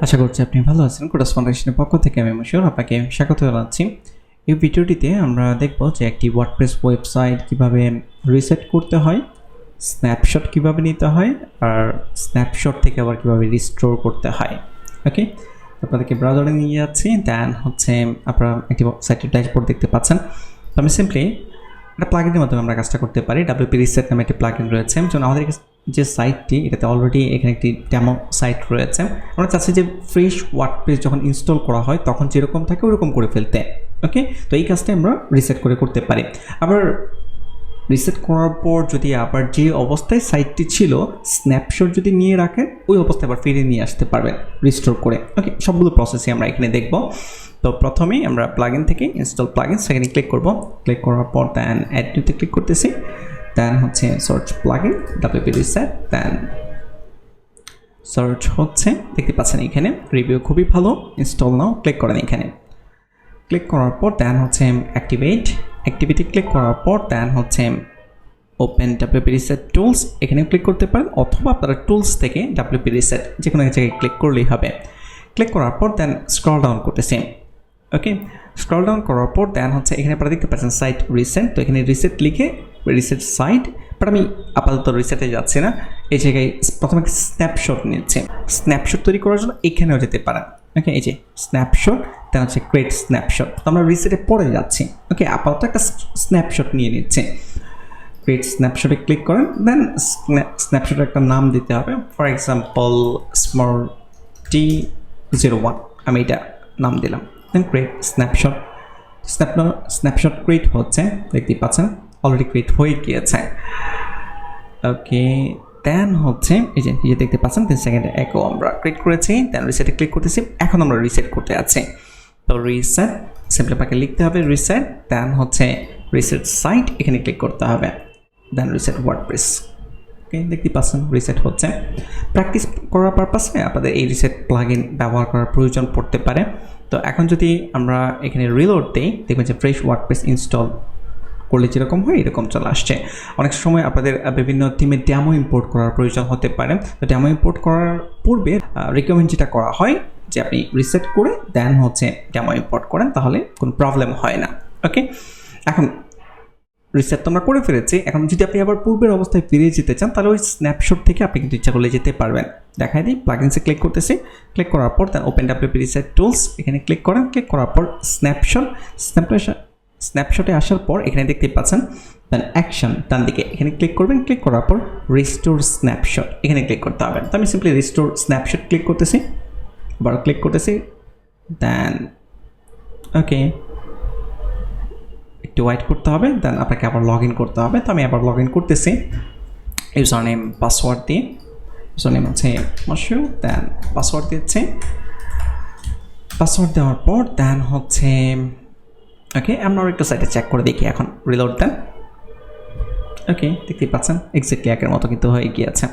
আশা করছি আপনি ভালো আছেন। কোডাস ফাউন্ডেশনের পক্ষ থেকে আমি মশিউর আপনাকে স্বাগত জানাচ্ছি। এই ভিডিওটিতে আমরা দেখব যে একটি ওয়ার্ডপ্রেস ওয়েবসাইট কিভাবে রিসেট করতে হয়, স্ন্যাপশট কিভাবে নিতে হয়, আর স্ন্যাপশট থেকে আবার কিভাবে রিস্টোর করতে হয়। ওকে, আপনাদেরকে ব্রাউজারে নিয়ে যাচ্ছি। দেন আপনারা একটি সাইটের ড্যাশবোর্ড দেখতে পাচ্ছেন। তো আমি সিম্পলি একটা প্লাগইনের মাধ্যমে আমরা কাজটা করতে পারি। WP রিসেট নামে একটি প্লাগইন রয়েছে। যেমন আমাদের যে সাইটটি, এটাতে অলরেডি এখানে একটি ডেমো সাইট রয়েছে। আমরা চাচ্ছি যে ফ্রেশ ওয়ার্ডপ্রেস যখন ইনস্টল করা হয় তখন যেরকম থাকে ওরকম করে ফেলতে। ওকে, তো এই কাজটা আমরা রিসেট করে করতে পারি। আবার রিসেট করার পর যদি আবার যে অবস্থায় সাইটটি ছিল স্ন্যাপশট যদি নিয়ে রাখেন, ওই অবস্থায় আবার ফিরিয়ে নিয়ে আসতে পারবেন রিস্টোর করে। ওকে, সবগুলো প্রসেসই আমরা এখানে দেখব। তো প্রথমেই আমরা প্লাগইন থেকে ইনস্টল প্লাগইন সেখানে ক্লিক করব। ক্লিক করার পর দেন অ্যাড নিউতে ক্লিক করতেছি। দেন সার্চ প্লাগইন WP রিসেট। দেন সার্চ দেখতে পাচ্ছেন এখানে রিভিউ খুবই ভালো, ইনস্টল নাও ক্লিক করেন। এখানে ক্লিক করার পর দেন অ্যাক্টিভিটি ক্লিক করার পর then open WP reset tools, এখানে ক্লিক করতে পারেন, অথবা আপনারা টুলস থেকে WP রিসেট যে কোনো এক জায়গায় ক্লিক করলেই হবে। ক্লিক করার পর দেন স্ক্রল ডাউন করতেছি। ওকে, স্ক্রল ডাউন করার পর দেন এখানে আপনারা দেখতে পাচ্ছেন সাইট রিসেট। তো এখানে রিসেট লিখে রিসেট সাইট, বাট আমি আপাতত রিসেটে যাচ্ছি না। এই জায়গায় প্রথমে স্ন্যাপশট নিচ্ছে। স্ন্যাপশট তৈরি করার জন্য এখানেও যেতে পারেন। ওকে, এই যে স্ন্যাপশট, দেন ক্রিয়েট স্ন্যাপশট। তো আমরা রিসেটে পরে যাচ্ছি। ওকে, আপাতত একটা স্ন্যাপশট নিয়ে নিচ্ছে। ক্রিয়েট স্ন্যাপশটে ক্লিক করেন। দেন স্ন্যাপশটের একটা নাম দিতে হবে। ফর এক্সাম্পল স্মল T01, আমি এটা নাম দিলাম। দেন ক্রিয়েট স্ন্যাপশট। স্ন্যাপশট ক্রিয়েট হচ্ছে, দেখতেই পাচ্ছেন অলরেডি ক্রিয়েট হয়ে গিয়েছে। ওকে, দেন এই যে দেখতে পাচ্ছেন 3 সেকেন্ডে একও আমরা ক্রিয়েট করেছি। দেন রিসেটে ক্লিক করতেছি। এখন আমরা রিসেট করতে যাচ্ছি। তো রিসেট সিম্পলি আপনাকে লিখতে হবে রিসেট, দেন রিসেট সাইট, এখানে ক্লিক করতে হবে। দেন রিসেট ওয়ার্ডপ্রেস। ওকে, দেখতে পাচ্ছেন রিসেট হচ্ছে। প্র্যাকটিস করার পারপাসে আপনাদের এই রিসেট প্লাগইন ব্যবহার করার প্রয়োজন পড়তে পারে। তো এখন যদি আমরা এখানে রিলোড দিই, দেখবেন যে ফ্রেশ ওয়ার্ডপ্রেস ইনস্টল করলে যেরকম হয় এরকম চলে আসছে। অনেক সময় আপনাদের বিভিন্ন থিমে ডেমো ইম্পোর্ট করার প্রয়োজন হতে পারে। তো ডেমো ইম্পোর্ট করার পূর্বে রিকমেন্ড যেটা করা হয় যে আপনি রিসেট করে দেন ডেমো ইম্পোর্ট করেন, তাহলে কোনো প্রবলেম হয় না। ওকে, এখন রিসেট তো আমরা করে ফেলেছি। এখন যদি আপনি আবার পূর্বের অবস্থায় ফিরে যেতে চান, তাহলে ওই স্ন্যাপশট থেকে আপনি কিন্তু ইচ্ছা করলে যেতে পারবেন। দেখাই দিই, প্লাগইনসে ক্লিক করতেছি। ক্লিক করার পর then open WP reset tools, এখানে ক্লিক করেন। ক্লিক করার পর স্ন্যাপশটে আসার পর এখানে দেখতে পাচ্ছেন দেন অ্যাকশন ডান দিকে, এখানে ক্লিক করবেন। ক্লিক করার পর রিস্টোর স্ন্যাপশট, এখানে ক্লিক করতে হবে। তো আমি সিম্পলি রিস্টোর স্ন্যাপশট ক্লিক করতেছি, আবার ক্লিক করতেছি। দেন ওকে, একটু ওয়েট করতে হবে। দেন আপনাকে আবার লগ ইন করতে হবে। তো আমি আবার লগ ইন করতেছি ইউজার নেম পাসওয়ার্ড দিয়ে। ইউজার নেম মশিউর, দেন পাসওয়ার্ড দিচ্ছি। পাসওয়ার্ড দেওয়ার পর দেন ওকে, আমরা একটু সাইটে চেক করে দেখি। এখন রিলোড দেন। ওকে, দেখতেই পাচ্ছেন এক্স্যাক্টলি আগের মতো কিন্তু হয়ে গিয়েছে।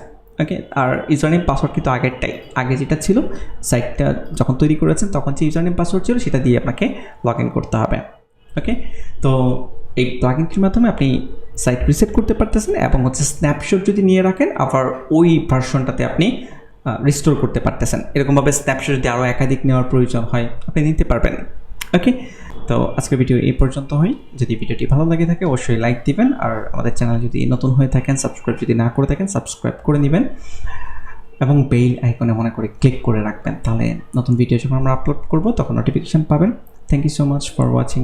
ওকে, আর ইউজার নেম পাসওয়ার্ড কিন্তু আগেরটাই, আগে যেটা ছিল সাইটটা যখন তৈরি করেছেন তখন যে ইউজার নেম পাসওয়ার্ড ছিল সেটা দিয়ে আপনাকে লগ ইন করতে হবে। ওকে, তো এই প্লাগইনটির মাধ্যমে আপনি সাইট রিসেট করতে পারতেছেন এবং স্ন্যাপশট যদি নিয়ে রাখেন আবার ওই ভার্সনটাতে আপনি রিস্টোর করতে পারতেছেন। এরকমভাবে স্ন্যাপশট যদি আরও একাধিক নেওয়ার প্রয়োজন হয় আপনি নিতে পারবেন। ওকে, তো আজকের ভিডিও এই পর্যন্ত হয়। যদি ভিডিওটি ভালো লাগে থাকে অবশ্যই লাইক দিবেন, আর আমাদের চ্যানেল যদি নতুন হয়ে থাকেন সাবস্ক্রাইব যদি না করে থাকেন সাবস্ক্রাইব করে নেবেন এবং বেল আইকনে মনে করে ক্লিক করে রাখবেন, তাহলে নতুন ভিডিও যখন আমরা আপলোড করব তখন নোটিফিকেশন পাবেন। Thank you so much for watching.